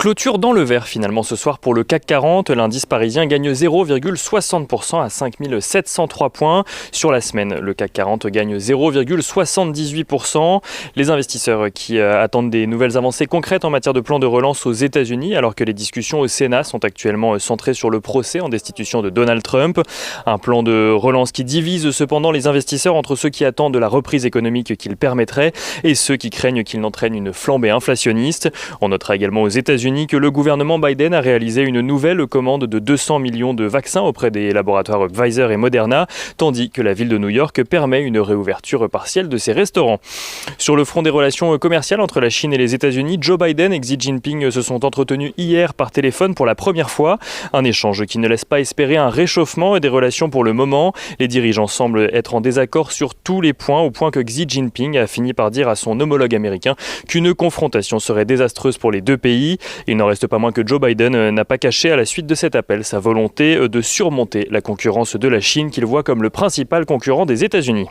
Clôture dans le vert finalement ce soir pour le CAC 40. L'indice parisien gagne 0,60% à 5703 points. Sur la semaine, le CAC 40 gagne 0,78%. Les investisseurs qui attendent des nouvelles avancées concrètes en matière de plan de relance aux États-Unis, alors que les discussions au Sénat sont actuellement centrées sur le procès en destitution de Donald Trump. Un plan de relance qui divise cependant les investisseurs entre ceux qui attendent de la reprise économique qu'il permettrait et ceux qui craignent qu'il n'entraîne une flambée inflationniste. On notera également aux États-Unis que le gouvernement Biden a réalisé une nouvelle commande de 200 millions de vaccins auprès des laboratoires Pfizer et Moderna, tandis que la ville de New York permet une réouverture partielle de ses restaurants. Sur le front des relations commerciales entre la Chine et les États-Unis, Joe Biden et Xi Jinping se sont entretenus hier par téléphone pour la première fois. Un échange qui ne laisse pas espérer un réchauffement des relations pour le moment. Les dirigeants semblent être en désaccord sur tous les points, au point que Xi Jinping a fini par dire à son homologue américain qu'une confrontation serait désastreuse pour les deux pays. Il n'en reste pas moins que Joe Biden n'a pas caché à la suite de cet appel sa volonté de surmonter la concurrence de la Chine qu'il voit comme le principal concurrent des États-Unis.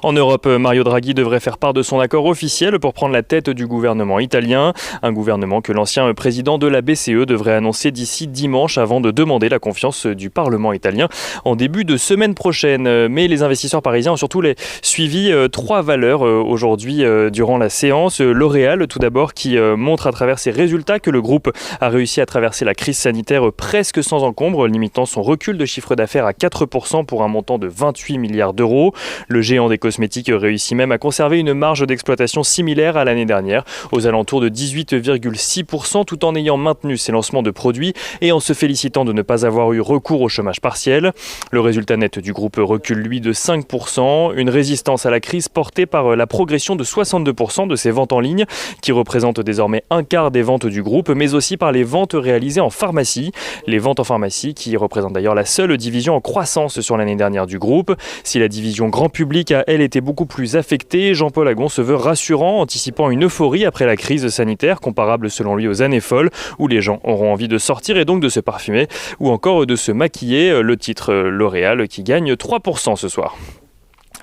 En Europe, Mario Draghi devrait faire part de son accord officiel pour prendre la tête du gouvernement italien. Un gouvernement que l'ancien président de la BCE devrait annoncer d'ici dimanche avant de demander la confiance du Parlement italien en début de semaine prochaine. Mais les investisseurs parisiens ont surtout suivi trois valeurs aujourd'hui durant la séance. L'Oréal, tout d'abord, qui montre à travers ses résultats que le groupe a réussi à traverser la crise sanitaire presque sans encombre, limitant son recul de chiffre d'affaires à 4% pour un montant de 28 milliards d'euros. Le géant des cosmétiques réussit même à conserver une marge d'exploitation similaire à l'année dernière, aux alentours de 18,6%, tout en ayant maintenu ses lancements de produits et en se félicitant de ne pas avoir eu recours au chômage partiel. Le résultat net du groupe recule, lui, de 5%, une résistance à la crise portée par la progression de 62% de ses ventes en ligne, qui représentent désormais un quart des ventes du groupe, mais aussi par les ventes réalisées en pharmacie. Les ventes en pharmacie, qui représentent d'ailleurs la seule division en croissance sur l'année dernière du groupe. Si la division grand public a, elle, été beaucoup plus affectée, Jean-Paul Agon se veut rassurant, anticipant une euphorie après la crise sanitaire, comparable selon lui aux années folles, où les gens auront envie de sortir et donc de se parfumer, ou encore de se maquiller. Le titre L'Oréal qui gagne 3% ce soir.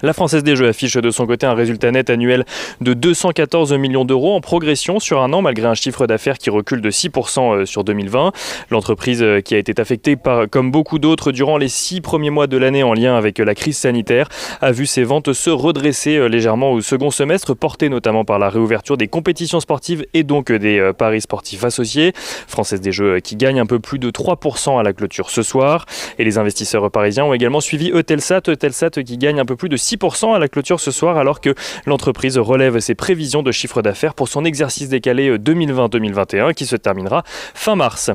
La Française des Jeux affiche de son côté un résultat net annuel de 214 millions d'euros en progression sur un an, malgré un chiffre d'affaires qui recule de 6% sur 2020. L'entreprise, qui a été affectée comme beaucoup d'autres durant les 6 premiers mois de l'année en lien avec la crise sanitaire, a vu ses ventes se redresser légèrement au second semestre, portées notamment par la réouverture des compétitions sportives et donc des paris sportifs associés. Française des Jeux qui gagne un peu plus de 3% à la clôture ce soir. Et les investisseurs parisiens ont également suivi Eutelsat qui gagne un peu plus de 6% à la clôture ce soir, alors que l'entreprise relève ses prévisions de chiffre d'affaires pour son exercice décalé 2020-2021 qui se terminera fin mars.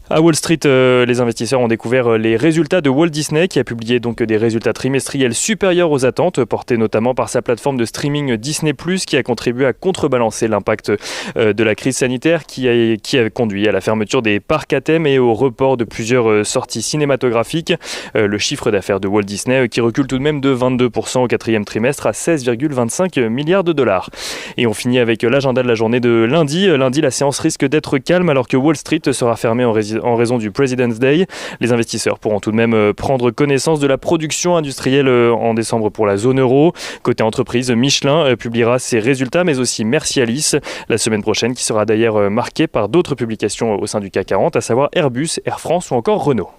À Wall Street, les investisseurs ont découvert les résultats de Walt Disney, qui a publié donc des résultats trimestriels supérieurs aux attentes, portés notamment par sa plateforme de streaming Disney+, qui a contribué à contrebalancer l'impact de la crise sanitaire qui a conduit à la fermeture des parcs à thème et au report de plusieurs sorties cinématographiques. Le chiffre d'affaires de Walt Disney qui recule tout de même de 22% au quatrième trimestre à 16,25 milliards de dollars. Et on finit avec l'agenda de la journée de lundi. Lundi, la séance risque d'être calme alors que Wall Street sera fermée en raison du President's Day. Les investisseurs pourront tout de même prendre connaissance de la production industrielle en décembre pour la zone euro. Côté entreprise, Michelin publiera ses résultats, mais aussi Mercialis la semaine prochaine, qui sera d'ailleurs marquée par d'autres publications au sein du CAC 40, à savoir Airbus, Air France ou encore Renault.